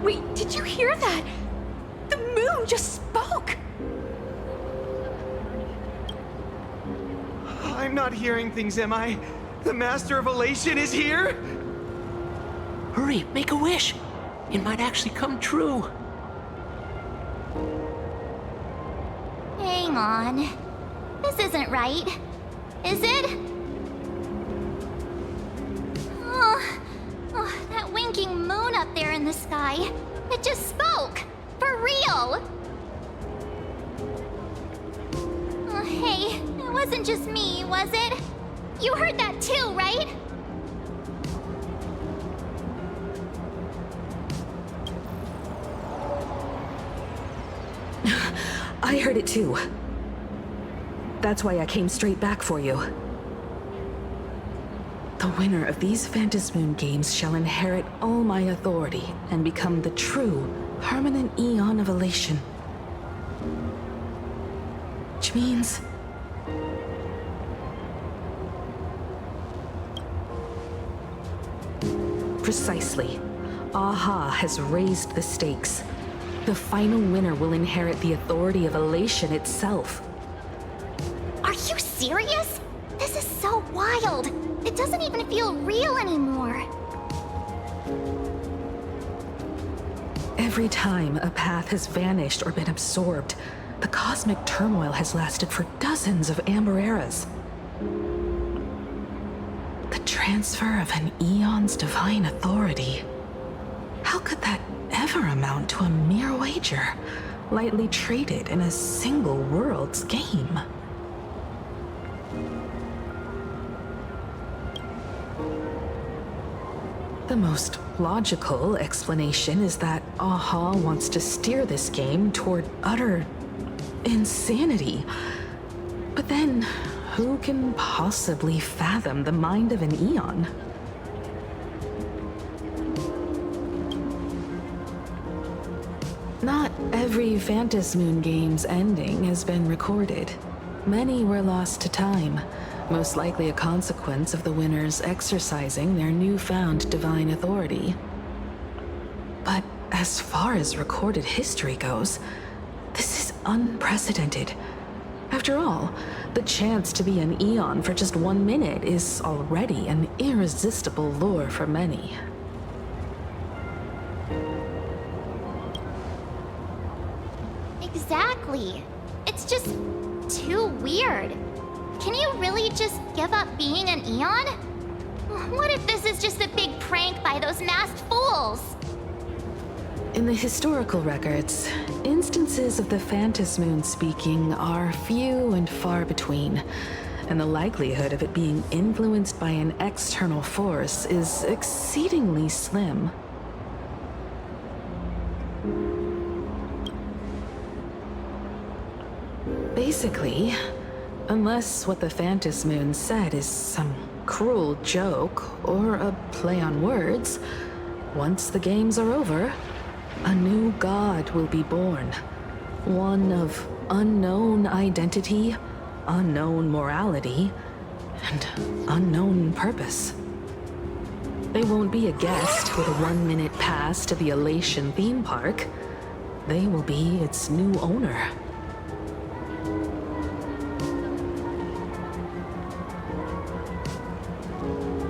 Wait, did you hear that? The moon just spoke! I'm not hearing things, am I? The Master of Elation is here? Hurry, make a wish. It might actually come true. Hang on. This isn't right. Is it? Oh, that winking moon up there in the sky. It just spoke. For real. Oh, hey, it wasn't just me, was it? You heard that too, right? I heard it too. That's why I came straight back for you. The winner of these Phantasmoon games shall inherit all my authority and become the true, permanent Eon of Elation. Which means... Precisely. Aha has raised the stakes. The final winner will inherit the authority of Elation itself. Are you serious? This is so wild. It doesn't even feel real anymore. Every time a path has vanished or been absorbed, the cosmic turmoil has lasted for dozens of Amber eras. The transfer of an Eon's divine authority. How could that ever amount to a mere wager, lightly traded in a single world's game? The most logical explanation is that Aha wants to steer this game toward utter insanity. But then, who can possibly fathom the mind of an Eon? Not every Phantasmoon game's ending has been recorded. Many were lost to time, most likely a consequence of the winners exercising their newfound divine authority. But as far as recorded history goes, this is unprecedented. After all, the chance to be an Eon for just 1 minute is already an irresistible lure for many. Exactly. It's just too weird. Can you really just give up being an Eon? What if this is just a big prank by those masked fools? In the historical records, instances of the Phantasmoon speaking are few and far between, and the likelihood of it being influenced by an external force is exceedingly slim. Basically, unless what the Phantasmoon said is some cruel joke or a play on words, once the games are over, a new god will be born. One of unknown identity, unknown morality, and unknown purpose. They won't be a guest with a 1-minute pass to the Elation theme park. They will be its new owner.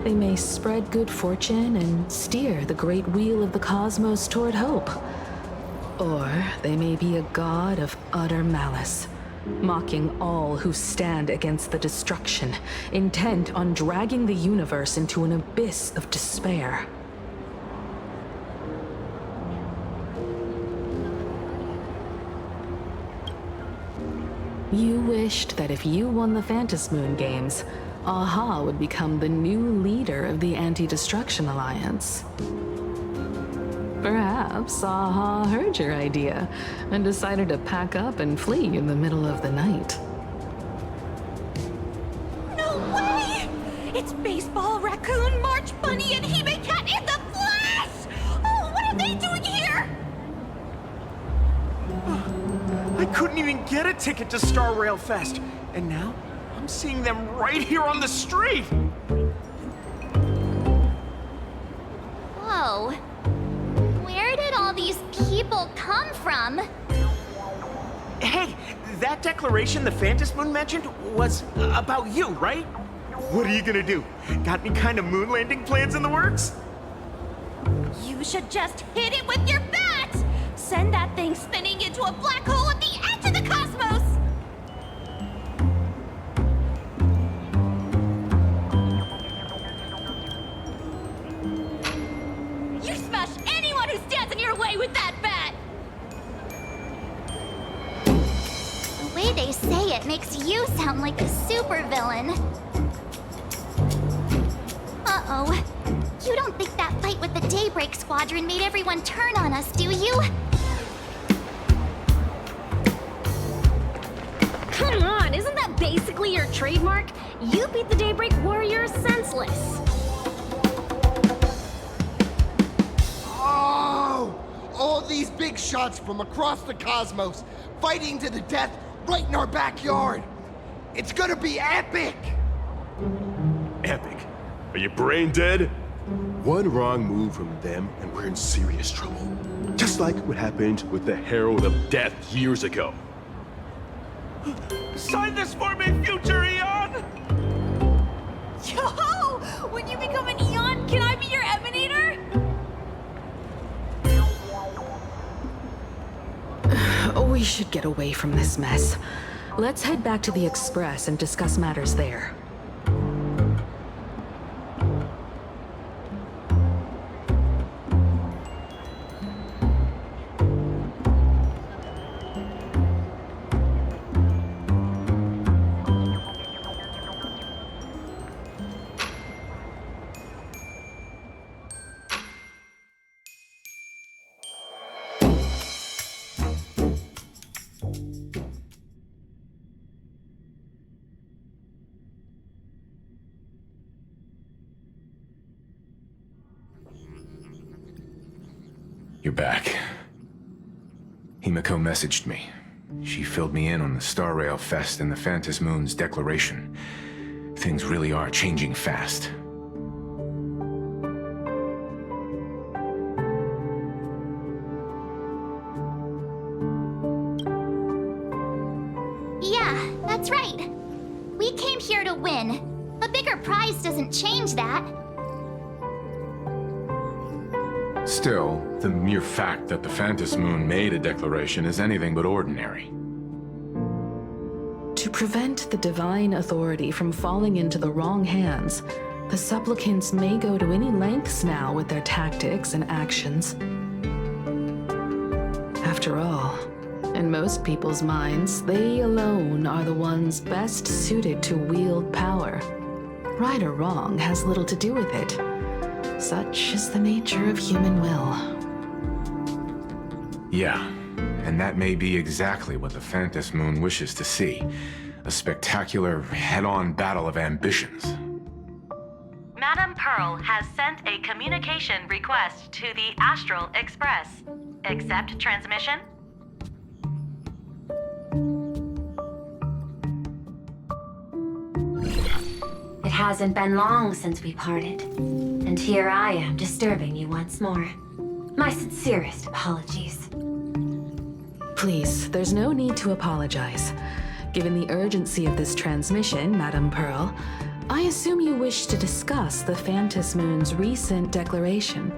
They may spread good fortune and steer the great wheel of the cosmos toward hope. Or they may be a god of utter malice, mocking all who stand against the destruction, intent on dragging the universe into an abyss of despair. You wished that if you won the Phantasmoon games, Aha would become the new leader of the Anti-Destruction Alliance. Perhaps Aha heard your idea and decided to pack up and flee in the middle of the night. No way! It's Baseball, Raccoon, March Bunny, and Hime Cat in the flesh! Oh, what are they doing here? I couldn't even get a ticket to Star Rail Fest, and now I'm seeing them right here on the street! Whoa. Where did all these from? Hey, that declaration the Phantom Moon mentioned was about you, right? What are you gonna do? Got any kind of moon landing plans in the works? You should just hit it with your bat! Send that thing spinning into a black hole at the edge of the cosmos! You smash anyone who stands in your way with that bat! The way they say it makes you sound like a supervillain. Uh-oh. You don't think that fight with the Daybreak Squadron made everyone turn on us, do you? Come on, isn't that basically your trademark? You beat the Daybreak Warriors senseless. Oh! All these big shots from across the cosmos, fighting to the death right in our backyard. It's gonna be epic! Epic. Are you brain dead? One wrong move from them and we're in serious trouble. Just like what happened with the Herald of Death years ago. Sign this for me, future Eon! Yo! When you become an Eon, can I be your Emanator? We should get away from this mess. Let's head back to the Express and discuss matters there. You're back. Himiko messaged me. She filled me in on the Star Rail Fest and the Phantom Moon's declaration. Things really are changing fast. Yeah, that's right. We came here to win. A bigger prize doesn't change that. Still, the mere fact that the Phantom Moon made a declaration is anything but ordinary. To prevent the divine authority from falling into the wrong hands, the supplicants may go to any lengths now with their tactics and actions. After all, in most people's minds, they alone are the ones best suited to wield power. Right or wrong has little to do with it. Such is the nature of human will. Yeah, and that may be exactly what the Phantom Moon wishes to see. A spectacular, head-on battle of ambitions. Madame Pearl has sent a communication request to the Astral Express. Accept transmission? It hasn't been long since we parted, and here I am disturbing you once more. My sincerest apologies. Please, there's no need to apologize. Given the urgency of this transmission, Madame Pearl, I assume you wish to discuss the Phantom Moon's recent declaration.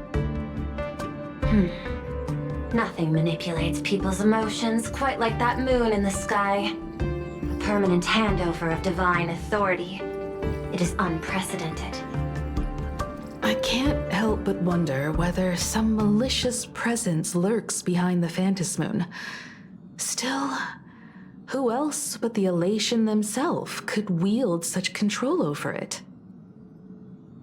Nothing manipulates people's emotions quite like that moon in the sky. A permanent handover of divine authority. It is unprecedented. I can't help but wonder whether some malicious presence lurks behind the Phantom Moon. Still, who else but the Elation themselves could wield such control over it?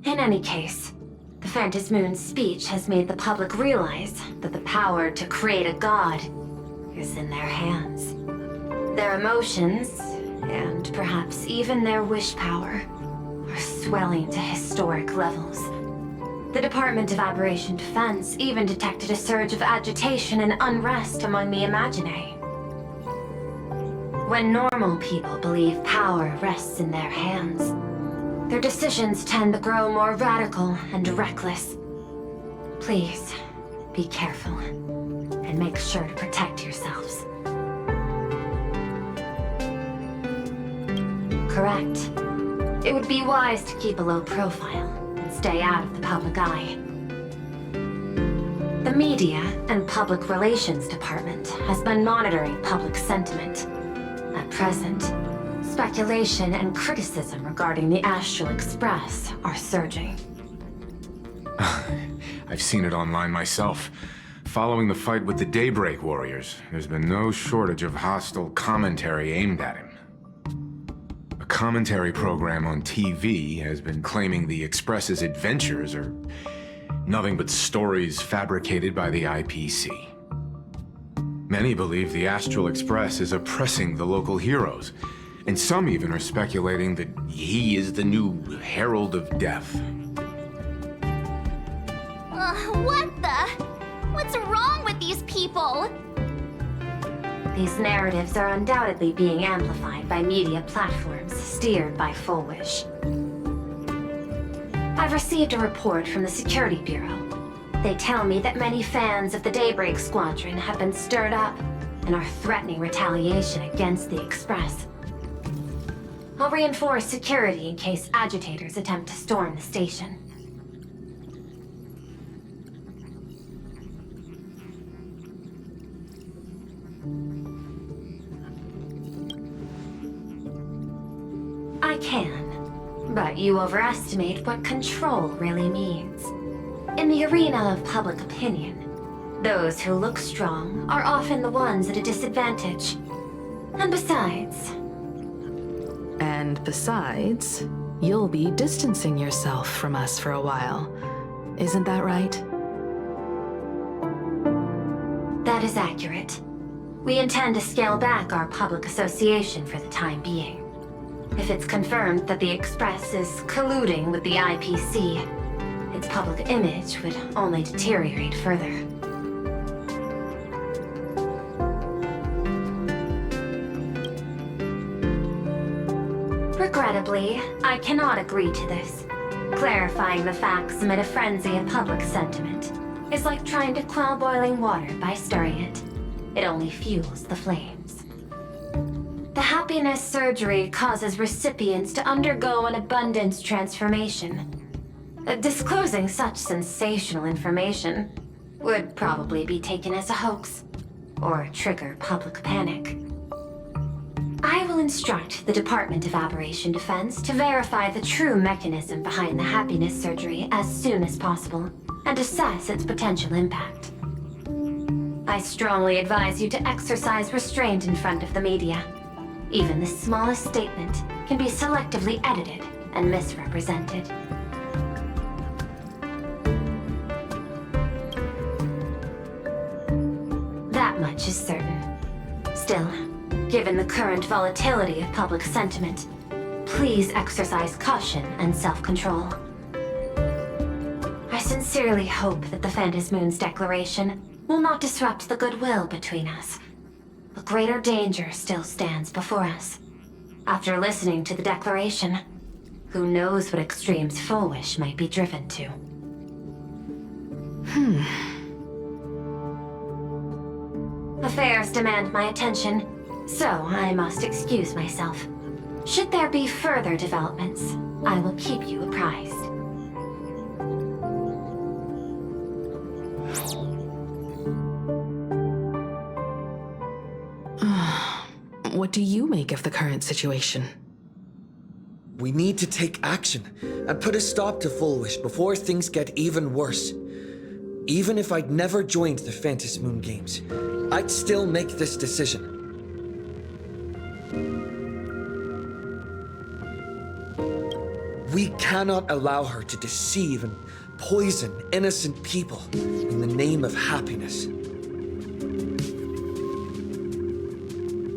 In any case, the Phantom Moon's speech has made the public realize that the power to create a god is in their hands. Their emotions, and perhaps even their wish power, are swelling to historic levels. The Department of Aberration Defense even detected a surge of agitation and unrest among the Imaginae. When normal people believe power rests in their hands, their decisions tend to grow more radical and reckless. Please, be careful, and make sure to protect yourselves. Correct. It would be wise to keep a low profile and stay out of the public eye. The Media and Public Relations Department has been monitoring public sentiment. At present, speculation and criticism regarding the Astral Express are surging. I've seen it online myself. Following the fight with the Daybreak Warriors, there's been no shortage of hostile commentary aimed at him. A commentary program on TV has been claiming the Express's adventures are nothing but stories fabricated by the IPC. Many believe the Astral Express is oppressing the local heroes, and some even are speculating that he is the new Herald of Death. What the? What's wrong with these people? These narratives are undoubtedly being amplified by media platforms steered by Full Wish. I've received a report from the Security Bureau. They tell me that many fans of the Daybreak Squadron have been stirred up and are threatening retaliation against the Express. I'll reinforce security in case agitators attempt to storm the station. I can, but you overestimate what control really means. In the arena of public opinion, those who look strong are often the ones at a disadvantage. And besides, you'll be distancing yourself from us for a while. Isn't that right? That is accurate. We intend to scale back our public association for the time being. If it's confirmed that the Express is colluding with the IPC, its public image would only deteriorate further. Regrettably, I cannot agree to this. Clarifying the facts amid a frenzy of public sentiment is like trying to quell boiling water by stirring it. It only fuels the flames. The happiness surgery causes recipients to undergo an abundance transformation. Disclosing such sensational information would probably be taken as a hoax, or trigger public panic. I will instruct the Department of Aberration Defense to verify the true mechanism behind the happiness surgery as soon as possible, and assess its potential impact. I strongly advise you to exercise restraint in front of the media. Even the smallest statement can be selectively edited and misrepresented. That much is certain. Still, given the current volatility of public sentiment, please exercise caution and self-control. I sincerely hope that the Phantom Moon's declaration will not disrupt the goodwill between us. A greater danger still stands before us. After listening to the declaration, who knows what extremes Full Wish might be driven to. Affairs demand my attention, so I must excuse myself. Should there be further developments, I will keep you apprised. What do you make of the current situation? We need to take action and put a stop to Full Wish before things get even worse. Even if I'd never joined the Phantom Moon Games, I'd still make this decision. We cannot allow her to deceive and poison innocent people in the name of happiness.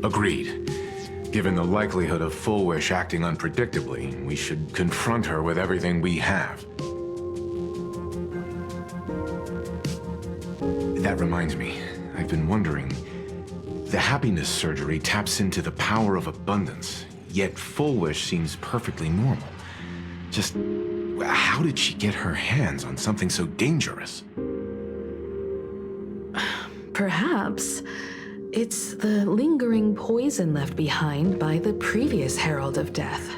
Agreed. Given the likelihood of Full Wish acting unpredictably, we should confront her with everything we have. That reminds me, I've been wondering, the happiness surgery taps into the power of abundance, yet Full Wish seems perfectly normal. Just, how did she get her hands on something so dangerous? Perhaps it's the lingering poison left behind by the previous Herald of Death.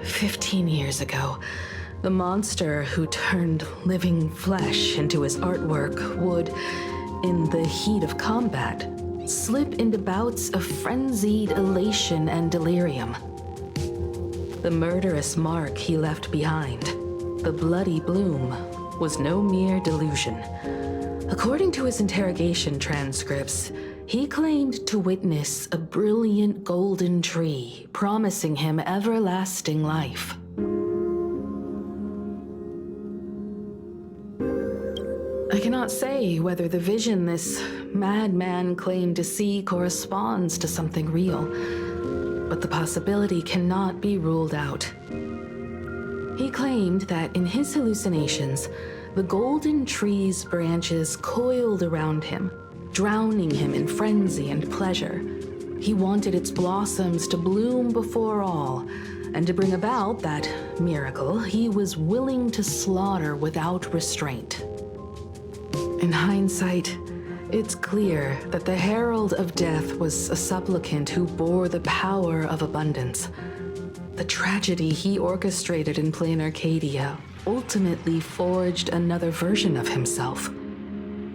"15 years ago, the monster who turned living flesh into his artwork would, in the heat of combat, slip into bouts of frenzied elation and delirium. The murderous mark he left behind, the bloody bloom, was no mere delusion. According to his interrogation transcripts, he claimed to witness a brilliant golden tree promising him everlasting life. I cannot say whether the vision this madman claimed to see corresponds to something real, but the possibility cannot be ruled out. He claimed that in his hallucinations, the golden tree's branches coiled around him, drowning him in frenzy and pleasure. He wanted its blossoms to bloom before all, and to bring about that miracle, he was willing to slaughter without restraint. In hindsight, it's clear that the Herald of Death was a supplicant who bore the power of abundance. The tragedy he orchestrated in Plain Arcadia ultimately forged another version of himself,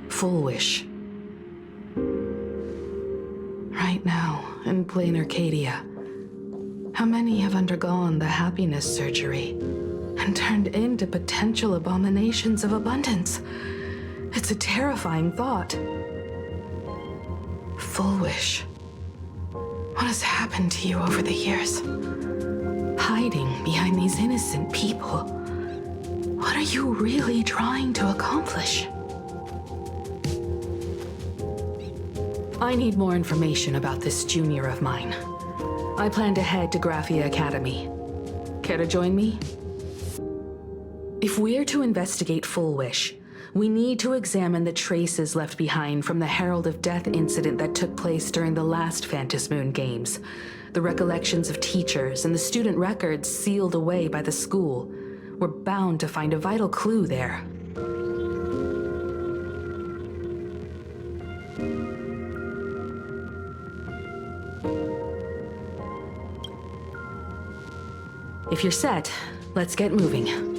Full Wish. Right now, in Plain Arcadia, how many have undergone the happiness surgery and turned into potential abominations of abundance? It's a terrifying thought. Full Wish. What has happened to you over the years? Hiding behind these innocent people. What are you really trying to accomplish? I need more information about this junior of mine. I plan to head to Graphia Academy. Care to join me? If we're to investigate Full Wish, we need to examine the traces left behind from the Herald of Death incident that took place during the last Phantom Moon Games. The recollections of teachers and the student records sealed away by the school. We're bound to find a vital clue there. If you're set, let's get moving.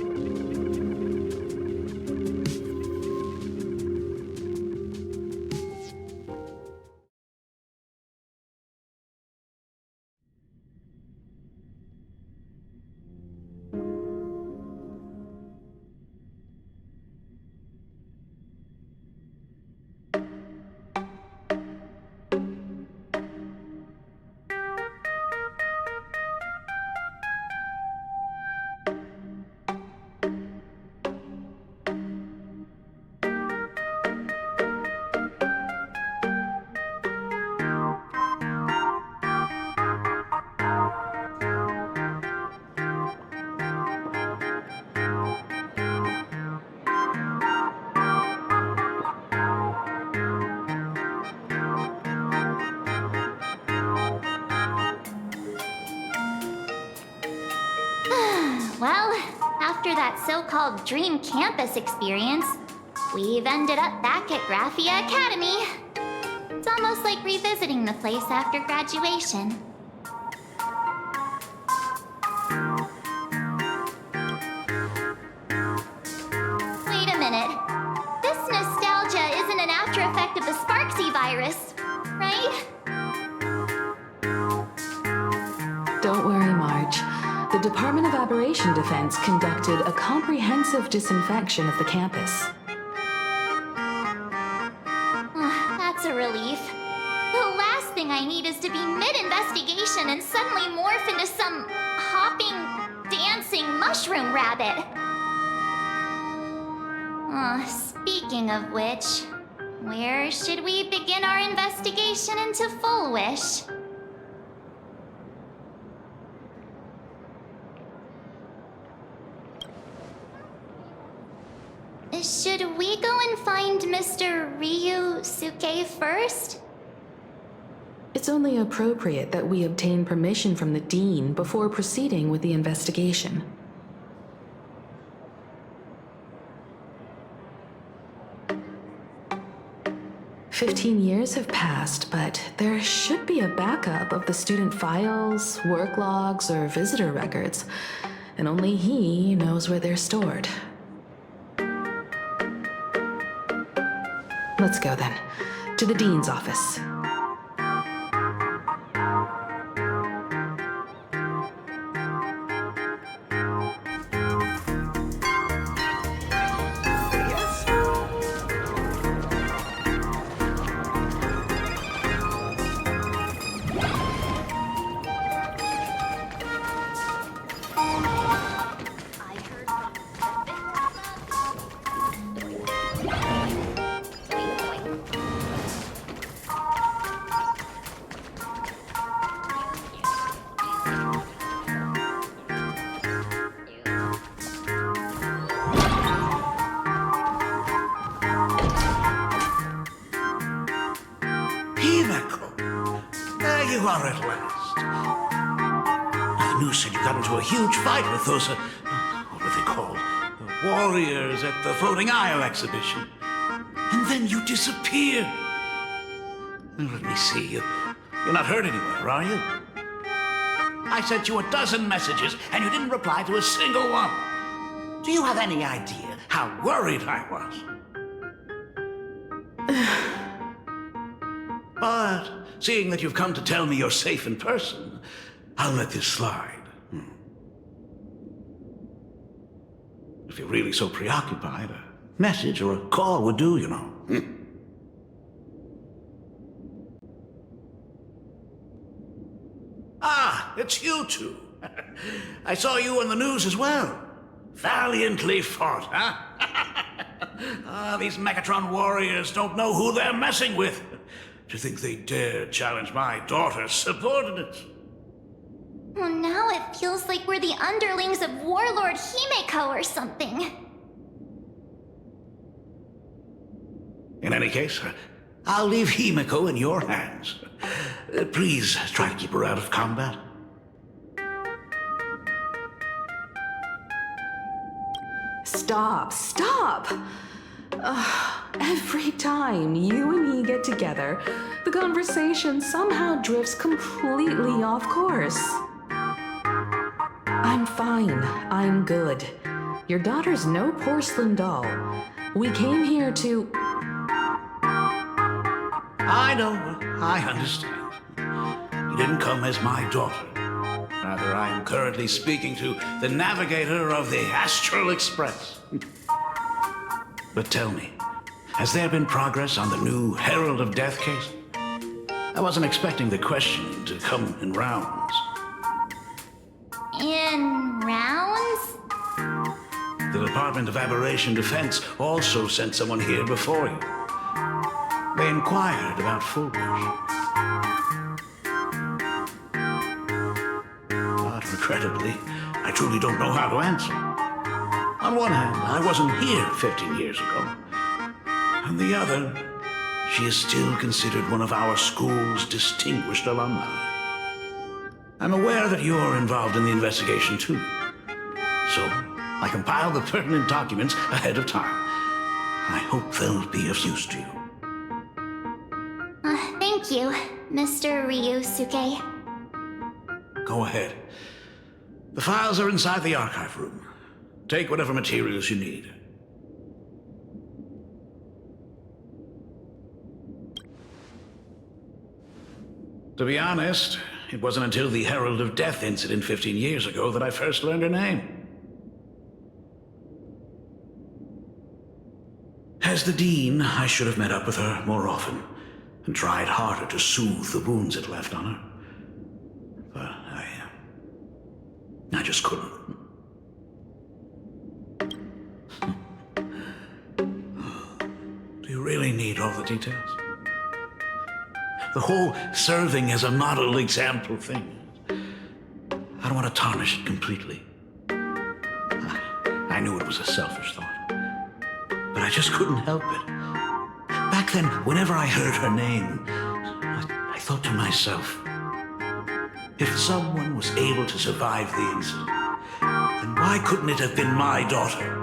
Well, after that so-called dream campus experience, we've ended up back at Graphia Academy. It's almost like revisiting the place after graduation. Wait a minute. This nostalgia isn't an after effect of the Sparksy virus, right? Don't worry, Marge. The Department of Aberration Defense conducted a comprehensive disinfection of the campus. That's a relief. The last thing I need is to be mid-investigation and suddenly morph into some hopping, dancing mushroom rabbit. Speaking of which, where should we begin our investigation into Full Wish? Should we go and find Mr. Ryusuke first? It's only appropriate that we obtain permission from the Dean before proceeding with the investigation. 15 years have passed, but there should be a backup of the student files, work logs, or visitor records, and only he knows where they're stored. Let's go then, to the dean's office. There you are at last. The news said you got into a huge fight with those, what are they called? Warriors at the Floating Isle exhibition. And then you disappeared. Let me see. You're not hurt anywhere, are you? I sent you a dozen messages, and you didn't reply to a single one. Do you have any idea how worried I was? But seeing that you've come to tell me you're safe in person, I'll let this slide. If you're really so preoccupied, a message or a call would do, you know. Ah, it's you two. I saw you on the news as well. Valiantly fought, huh? These Megatron warriors don't know who they're messing with. To think they dare challenge my daughter's subordinates. Well, now it feels like we're the underlings of Warlord Himeko or something. In any case, I'll leave Himeko in your hands. Please try to keep her out of combat. Stop! Every time you and he get together, the conversation somehow drifts completely off course. I'm fine. I'm good. Your daughter's no porcelain doll. We came here to... I know. I understand. You didn't come as my daughter. Rather, I am currently speaking to the navigator of the Astral Express. But tell me, has there been progress on the new Herald of Death case? I wasn't expecting the question to come in rounds. In rounds? The Department of Aberration Defense also sent someone here before you. They inquired about Fullbush. But regrettably, I truly don't know how to answer. On one hand, I wasn't here 15 years ago. On the other, she is still considered one of our school's distinguished alumni. I'm aware that you're involved in the investigation too. So, I compiled the pertinent documents ahead of time. I hope they'll be of use to you. Thank you, Mr. Ryusuke. Go ahead. The files are inside the archive room. Take whatever materials you need. To be honest, it wasn't until the Herald of Death incident 15 years ago that I first learned her name. As the Dean, I should have met up with her more often and tried harder to soothe the wounds it left on her. But I just couldn't. Do you really need all the details? The whole serving as a model example thing. I don't want to tarnish it completely. I knew it was a selfish thought, but I just couldn't help it. Back then, whenever I heard her name, I thought to myself, if someone was able to survive the incident, then why couldn't it have been my daughter?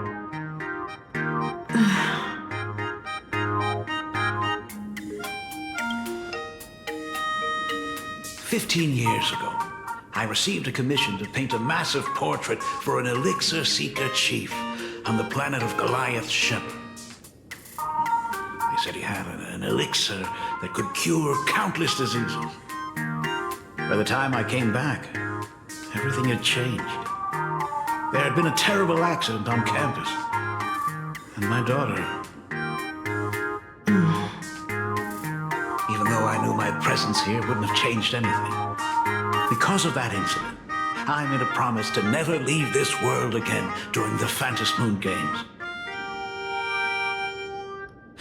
15 years ago, I received a commission to paint a massive portrait for an elixir seeker chief on the planet of Goliath's Shepherd. They said he had an elixir that could cure countless diseases. By the time I came back, everything had changed. There had been a terrible accident on campus, and my daughter... Even though I knew my presence here wouldn't have changed anything, because of that incident, I made a promise to never leave this world again during the Phantom Moon Games.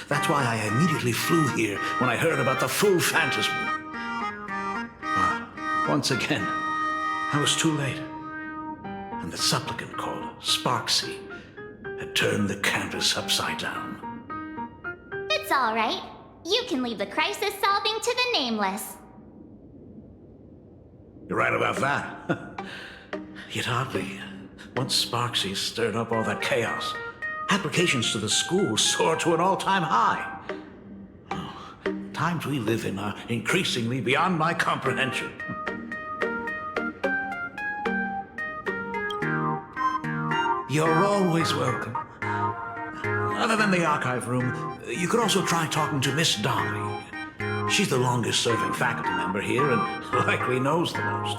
That's why I immediately flew here when I heard about the full Phantom Moon. But once again, I was too late. And the supplicant called Sparksy had turned the campus upside down. It's all right. You can leave the crisis solving to the Nameless. You're right about that. Yet oddly, once Sparksy stirred up all that chaos, applications to the school soared to an all-time high. Oh, times we live in are increasingly beyond my comprehension. You're always welcome. Other than the archive room, you could also try talking to Miss Dolly. She's the longest-serving faculty member here and likely knows the most.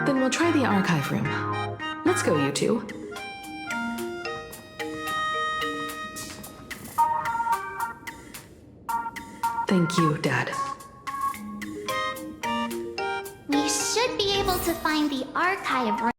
Then we'll try the archive room. Let's go, you two. Thank you, Dad. We should be able to find the archive room.